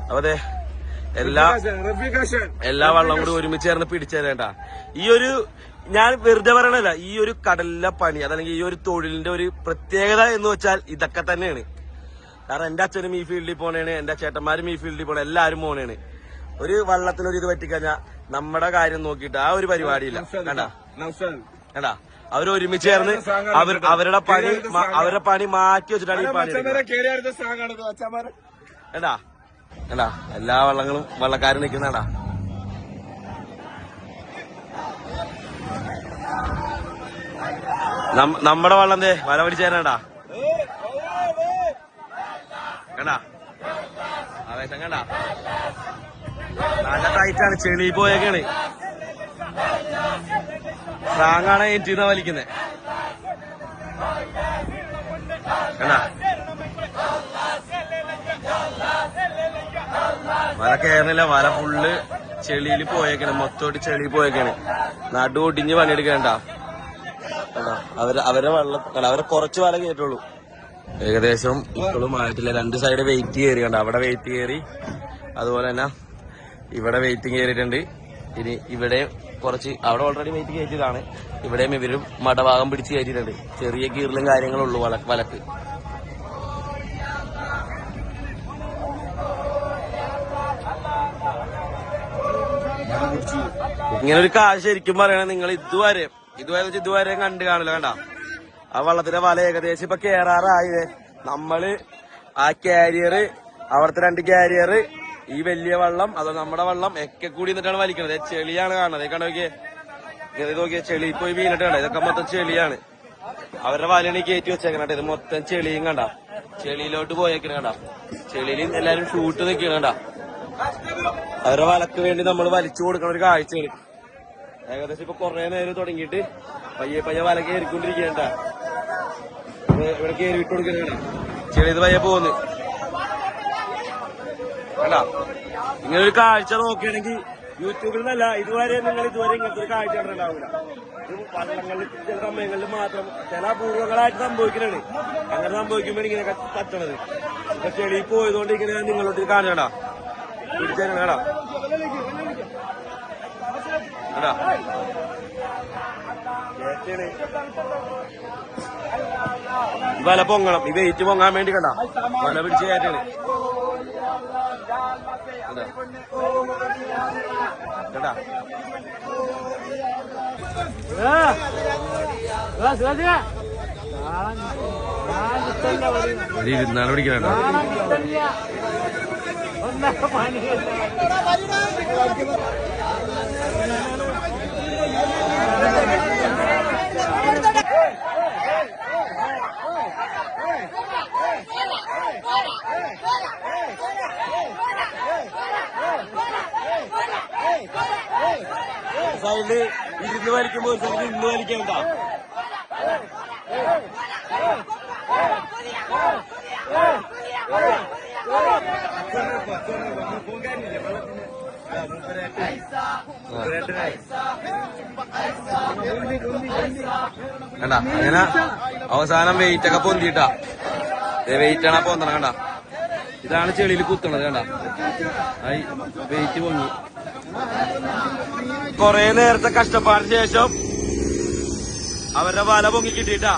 അപ്പൊ അതെ എല്ലാ വള്ളം കൂടി ഒരുമിച്ച് ചേർന്ന് പിടിച്ചേരേണ്ട. ഈ ഒരു ഞാൻ വെറുതെ പറയണല്ല, ഈ ഒരു കടലിലെ പണി അതല്ലെങ്കിൽ ഈ ഒരു തൊഴിലിന്റെ ഒരു പ്രത്യേകത എന്ന് വെച്ചാൽ ഇതൊക്കെ തന്നെയാണ്. കാരണം എന്റെ അച്ഛനും ഈ ഫീൽഡിൽ പോണേണ്, എന്റെ ചേട്ടന്മാരും ഈ ഫീൽഡിൽ പോണേ, എല്ലാവരും പോണേണ്. ഒരു വള്ളത്തിനൊരു ഇത് പറ്റിക്കഴിഞ്ഞാൽ നമ്മുടെ കാര്യം നോക്കിയിട്ട് ആ ഒരു പരിപാടിയില്ല. കണ്ടാ അവരൊരുമിച്ച് ചേർന്ന് അവരുടെ പണി മാറ്റി വെച്ചിട്ടാണ് ഈ പണി. കണ്ടാ കണ്ടാ എല്ലാ വള്ളങ്ങളും വള്ളക്കാരും നിൽക്കുന്നതാ. നമ്മുടെ വള്ളം വല പിടിച്ചേരണ്ടാ. കണ്ടാ ആവേശം കണ്ടാ. നല്ല ടൈറ്റാണ്, ചെളി പോയൊക്കെയാണ്. സ്ട്രാങ്ങാണ് ഏറ്റിന്നാ വലിക്കുന്നത്. കണ്ടാ വല കയറുന്നില്ല. വല ഫുള്ള് ചെളിയിൽ പോയേക്കാണ്, മൊത്തമായിട്ട് ചെളി പോയേക്കാണ്. നടു ഒടിഞ്ഞ് പണിയെടുക്കണ്ട. അവരെ വെള്ളം അവരെ കുറച്ച് വല കയറ്റുള്ളൂ. ഏകദേശം ഇപ്പോഴും ആയിട്ടില്ല. 2 സൈഡ് വെയിറ്റ് കയറി കണ്ട, അവിടെ വെയിറ്റ് കയറി, അതുപോലെ തന്നെ ഇവിടെ വെയിറ്റ് കയറിയിട്ടുണ്ട്. ഇനി ഇവിടെ കുറച്ച് അവിടെ ഓൾറെഡി വെയിറ്റ് കയറ്റിയതാണ്. ഇവിടെയും ഇവരും മടഭാഗം പിടിച്ച് കയറ്റിയിട്ടുണ്ട്. ചെറിയ കീറലും കാര്യങ്ങളുള്ളൂ വലക്ക്. ഇങ്ങനെ ഒരു കാശ് ശരിക്കും പറയണേ, നിങ്ങൾ ഇതുവരെ കണ്ടു കാണില്ല. കണ്ട ആ വള്ളത്തിന്റെ വല ഏകദേശം ഇപ്പൊ കേറാറായേ. നമ്മള് ആ കാരിയർ, അവിടുത്തെ 2 കാരിയർ, ഈ വലിയ വള്ളം, അതോ നമ്മുടെ വള്ളം ഒക്കെ കൂടി നിന്നിട്ടാണ് വലിക്കുന്നത്. ചെളിയാണ് കാണുന്നത്. കണ്ട നോക്കിയേ, ചെളി പോയി വീണിട്ട് കണ്ട, ഇതൊക്കെ മൊത്തം ചെളിയാണ്. അവരുടെ വലയാണ് കയറ്റി വെച്ചേക്കണ. ഇത് മൊത്തം ചെളിയും കണ്ട, ചെളിയിലോട്ട് പോയേക്കണ കണ്ട. ചെളിയിൽ എല്ലാരും ഷൂട്ട് നിൽക്കണ കണ്ട. അവരുടെ വലക്ക് വേണ്ടി നമ്മൾ വലിച്ചു കൊടുക്കണ ഒരു കാഴ്ചയാണ്. ഏകദേശം ഇപ്പൊ കൊറേ നേരം തുടങ്ങിയിട്ട് പയ്യെ വല കയറിക്കൊണ്ടിരിക്കണ്ട. ഇവിടെ കയറി വിട്ട് കൊടുക്കണ ചെളിയത് പയ്യെ പോകുന്നു കണ്ട. ഇങ്ങനെ ഒരു കാഴ്ച നോക്കുകയാണെങ്കിൽ യൂട്യൂബിൽ നിന്നല്ല, ഇതുവരെ ഇങ്ങനത്തെ ഒരു കാഴ്ച കണ്ടിട്ടുണ്ടാവില്ല. ഇത് വള്ളങ്ങളിൽ ചില സമയങ്ങളിൽ മാത്രം ചില അപൂർവങ്ങളായിട്ട് സംഭവിക്കണാണ്. അങ്ങനെ സംഭവിക്കുമ്പോൾ ഇങ്ങനെയൊക്കെ തട്ടണത്. ഇപ്പൊ ചെളി പോയതുകൊണ്ട് ഇങ്ങനെ നിങ്ങളോട്ട് കാണണ്ട, പിടിച്ചേക്കണം കേടാ കേടാ. വല പൊങ്ങണം, ഈ വെയിറ്റ് പൊങ്ങാൻ വേണ്ടി കണ്ട വല പിടിച്ച് കയറ്റാണ് കേട്ടാ. ഇരുന്നാണ് പിടിക്കണ. സൈഡില് ഇരുന്ന് വലിക്കുമ്പോ ഒരു സ്ഥലത്ത് ഇന്ന് വലിക്കണ്ട. കണ്ട അങ്ങനെ അവസാനം വെയിറ്റ് ഒക്കെ പൊന്തിട്ടാ. വെയിറ്റ് ആണ് പൊന്തണം കണ്ട. ഇതാണ് ചെളിയിൽ കുത്തണത് കണ്ട. വെയിറ്റ് പൊങ്ങി. കൊറേ നേരത്തെ കഷ്ടപ്പാടിന് ശേഷം അവരുടെ വല പൊങ്ങി കിട്ടിട്ടാ.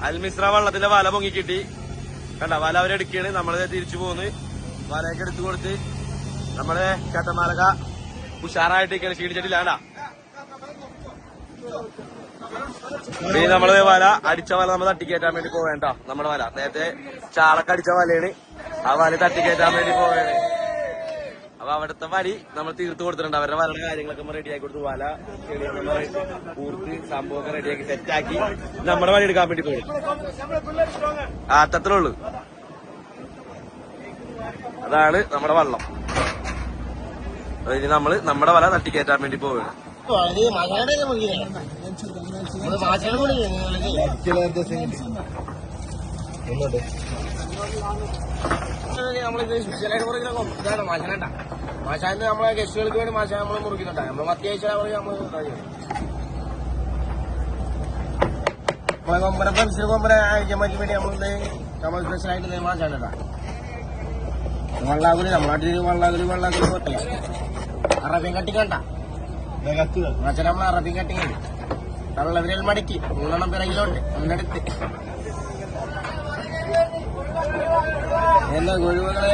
അൽമിസ്ര വള്ളത്തിന്റെ വല പൊങ്ങി കിട്ടി കണ്ട. വല അവരെടുക്കാണ്, നമ്മള് തിരിച്ചു പോന്ന് വലയൊക്കെ എടുത്തു കൊടുത്ത് നമ്മള് ചേട്ടന്മാരൊക്കെ ഉഷാറായിട്ടേക്കാണ്, ക്ഷീണിച്ചിട്ടില്ല കണ്ട. ഇനി നമ്മള് വല അടിച്ച വല നമ്മൾ തട്ടിക്കയറ്റാൻ വേണ്ടി പോവേണ്ട. നമ്മുടെ വല നേരത്തെ ചാളൊക്കെ അടിച്ച വലയാണ്, ആ വല തട്ടിക്കയറ്റാൻ വേണ്ടി പോവേണ്. അപ്പൊ അവിടുത്തെ വരി നമ്മൾ തീർത്ത് കൊടുത്തിട്ടുണ്ട്. അവരുടെ വലയുടെ കാര്യങ്ങളൊക്കെ നമ്മൾ റെഡിയാക്കി കൊടുത്തു. വല ചെളിയൊക്കെ പൂർത്ത് സംഭവമൊക്കെ റെഡിയാക്കി സെറ്റാക്കി നമ്മുടെ വല എടുക്കാൻ വേണ്ടി പോയി. അത്രേ ഉള്ളു. അതാണ് നമ്മുടെ വള്ളം. ഇനി നമ്മള് നമ്മുടെ വല തട്ടിക്കയറ്റാൻ വേണ്ടി പോവുകയാണ്. മാശാന്ന് നമ്മളെ ഗസ്റ്റുകൾക്ക് വേണ്ടി മാശ നമ്മള് മുറിക്കുന്നുണ്ടായി. നമ്മള് അത്യാവശ്യം നമ്മളെ ഫ്രണ്ട്സിന് കൊമ്പനെ അയക്കാൻ വേണ്ടി നമ്മൾ സ്പെഷ്യലായിട്ട് മാശാണ്ടാ. വള്ളാകുലി നമ്മളാട്ടിൽ വള്ളാകുലി പോട്ടില്ല. അറബിയും കട്ടിക്കണ്ട മാച്ചാൻ നമ്മൾ അറബിയും കട്ടിങ്ങി തള്ളവിരൽ മടക്കി 3 പിറകിലോട്ട് ഒന്നെടുത്ത് എല്ലാ ഒഴിവുകളെ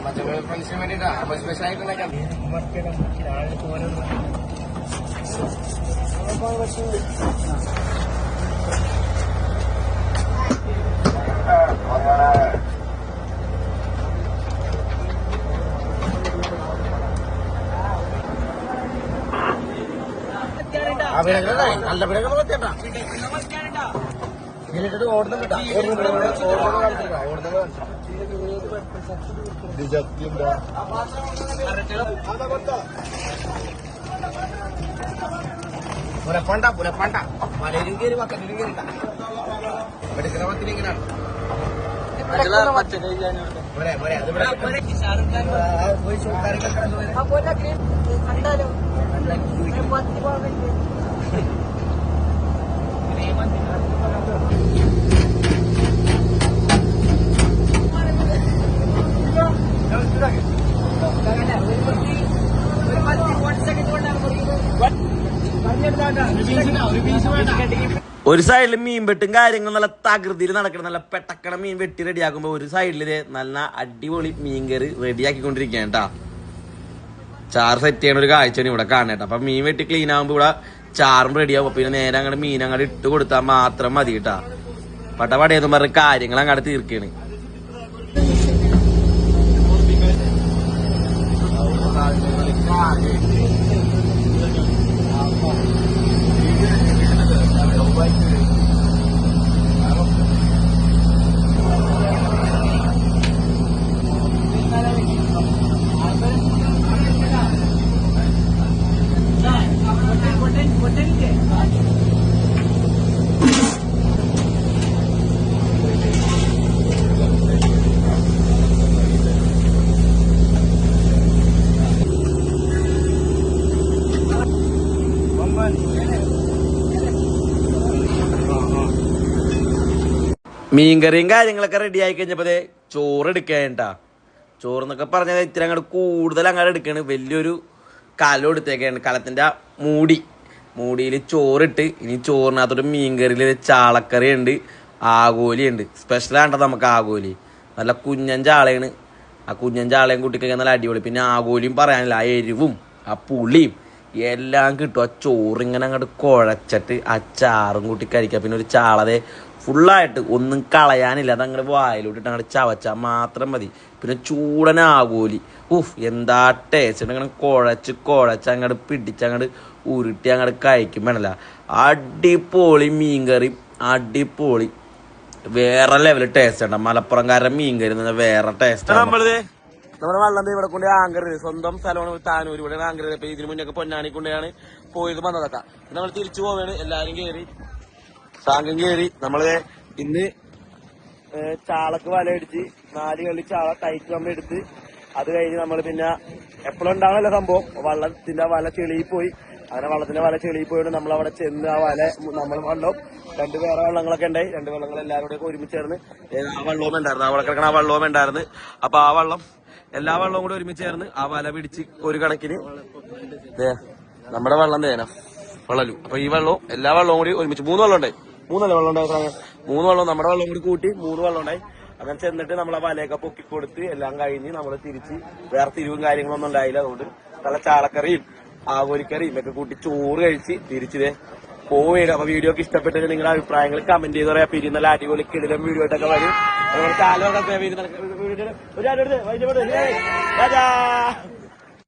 മറ്റേ ഫ്രണ്ട്സിന് വേണ്ടിട്ടാ നമ്മൾ സ്പെഷ്യലായിട്ട് ഉണ്ടാക്കാം. നല്ല പിഴകൾ പറ്റേണ്ട ഇതിലിട്ടിട്ട് ഓടുന്നുണ്ട്. പുലപ്പണ്ട മലയിലും കയറി വക്കറ്റിലും കയറിട്ട എടുക്കുന്ന പത്തിലിങ്ങനാണ്. ഒരു സൈഡിൽ മീൻ വെട്ടും കാര്യങ്ങളും നല്ല തകൃതിയിൽ നടക്കണം. നല്ല പെട്ടക്കണ മീൻ വെട്ടി റെഡിയാക്കുമ്പോ ഒരു സൈഡില് നല്ല അടിപൊളി മീൻ കറി റെഡിയാക്കിക്കൊണ്ടിരിക്കുകയാണ് കേട്ടാ. ചാറ് സെറ്റ് ചെയ്യണ ഒരു കാഴ്ചയാണ് ഇവിടെ കാണേട്ടാ. അപ്പൊ മീൻ വെട്ടി ക്ലീൻ ആകുമ്പോ ഇവിടെ ചാറും റെഡിയാവും. പിന്നെ നേരെ അങ്ങോട്ട് മീൻ അങ്ങോട്ട് ഇട്ട് കൊടുത്താൽ മാത്രം മതി കേട്ടാ. പടപടയെന്ന് പറഞ്ഞ കാര്യങ്ങൾ അങ്ങോട്ട് തീർക്കാണ്. മീൻകറിയും കാര്യങ്ങളൊക്കെ റെഡി ആയി കഴിഞ്ഞപ്പോ ചോറ് എടുക്കാട്ടാ. ചോറെന്നൊക്കെ പറഞ്ഞത് ഇത്തിരി അങ്ങോട്ട് കൂടുതൽ അങ്ങോട്ട് എടുക്കാണ്. വലിയൊരു കലം എടുത്തേക്കാണ്. കലത്തിന്റെ മൂടിയിൽ ചോറിട്ട് ഇനി ചോറിനകത്തൊരു മീൻകറിയിൽ ചാളക്കറി ഉണ്ട്, ആകോലി ഉണ്ട്. സ്പെഷ്യലാണ്ടോ നമുക്ക് ആകോലി. നല്ല കുഞ്ഞൻ ചാളയാണ്. ആ കുഞ്ഞൻ ചാളയും കൂട്ടിക്കഴിഞ്ഞാൽ നല്ല അടിപൊളി. പിന്നെ ആകോലിയും പറയാനില്ല. ആ എരിവും ആ പുളിയും എല്ലാം കിട്ടും. ആ ചോറിങ്ങനെ അങ്ങോട്ട് കുഴച്ചിട്ട് ആ ചാറും കൂട്ടി കഴിക്കാം. പിന്നെ ഒരു ചാളതെ ഫുള്ളായിട്ട് ഒന്നും കളയാനില്ല. അതങ്ങനെ വായിലോട്ടിട്ട് അങ്ങോട്ട് ചവച്ചാൽ മാത്രം മതി. പിന്നെ ചൂടനാകോലി എന്താ ടേസ്റ്റ്. അങ്ങനെ കുഴച്ച് അങ്ങോട്ട് പിടിച്ചങ്ങോട്ട് ഉരുട്ടി അങ്ങോട്ട് കഴിക്കും വേണല്ല. അടിപൊളി മീൻകറി, അടിപൊളി വേറെ ലെവല് ടേസ്റ്റ് ഉണ്ട്. മലപ്പുറംകാരുടെ മീൻകറി വേറെ ടേസ്റ്റ്. നമ്മുടെ വള്ളം ഇവിടെ കൊണ്ട് ആങ്കരുത്. സ്വന്തം സ്ഥലമാണ് താനൂർ. ഇവിടെ ആങ്കരുത്. ഇപ്പൊ ഇതിന് മുന്നേ പൊന്നാനി കൊണ്ടാണ് പോയത് വന്നതൊക്കെ. നമ്മൾ തിരിച്ചു പോവാണ്. എല്ലാരും കയറി സാങ്കം കയറി. നമ്മള് ഇന്ന് ചാളക്ക് വല അടിച്ച് 4 കളി ചാള ടൈറ്റ് നമ്മൾ എടുത്ത് അത് കഴിഞ്ഞ് നമ്മൾ പിന്നെ എപ്പോഴും ഉണ്ടാവണല്ലോ സംഭവം. വള്ളത്തിന്റെ വല ചെളിയിൽ പോയി. അങ്ങനെ വള്ളത്തിന്റെ വല ചെളിയിൽ പോയിട്ട് നമ്മളവിടെ ചെന്ന് ആ വല നമ്മൾ വള്ളം 2 വേറെ വള്ളങ്ങളൊക്കെ ഉണ്ടായി. 2 വള്ളങ്ങൾ എല്ലാവരും കൂടെ ഒരുമിച്ച് ചേർന്ന് ആ വള്ളവും ഉണ്ടായിരുന്നു. അവിടെ കിടക്കണ ആ വള്ളവും ഉണ്ടായിരുന്നു. അപ്പൊ ആ വള്ളം എല്ലാ വള്ളവും കൂടെ ഒരുമിച്ച് ചേർന്ന് ആ വല പിടിച്ച് ഒരു കണക്കിന് നമ്മുടെ വള്ളം വള്ളലു. അപ്പൊ ഈ വെള്ളവും എല്ലാ വെള്ളവും കൂടി ഒരുമിച്ച് 3 വെള്ളം ഉണ്ടായി. 3 വെള്ളം ഉണ്ടായി. 3 വെള്ളം നമ്മുടെ വെള്ളം കൂടി കൂട്ടി 3 വെള്ളം ഉണ്ടായി. അങ്ങനെ ചെന്നിട്ട് നമ്മളെ വലയൊക്കെ പൊക്കി കൊടുത്ത് എല്ലാം കഴിഞ്ഞ് നമ്മൾ തിരിച്ച് വേറെ തിരിവും കാര്യങ്ങളൊന്നും ഉണ്ടായില്ല. അതുകൊണ്ട് നല്ല ചാളക്കറിയും ആകോലിക്കറിയും ഒക്കെ കൂട്ടി ചോറ് കഴിച്ച് തിരിച്ചത് പോവുകയാണ്. അപ്പൊ വീഡിയോ ഒക്കെ ഇഷ്ടപ്പെട്ടിട്ട് നിങ്ങളുടെ അഭിപ്രായങ്ങൾ കമന്റ് ചെയ്ത് പറയാം. പിന്നെ നല്ല അടിപൊളി കിടിലം വീഡിയോ ആയിട്ടൊക്കെ വരും. ചാനലൊക്കെ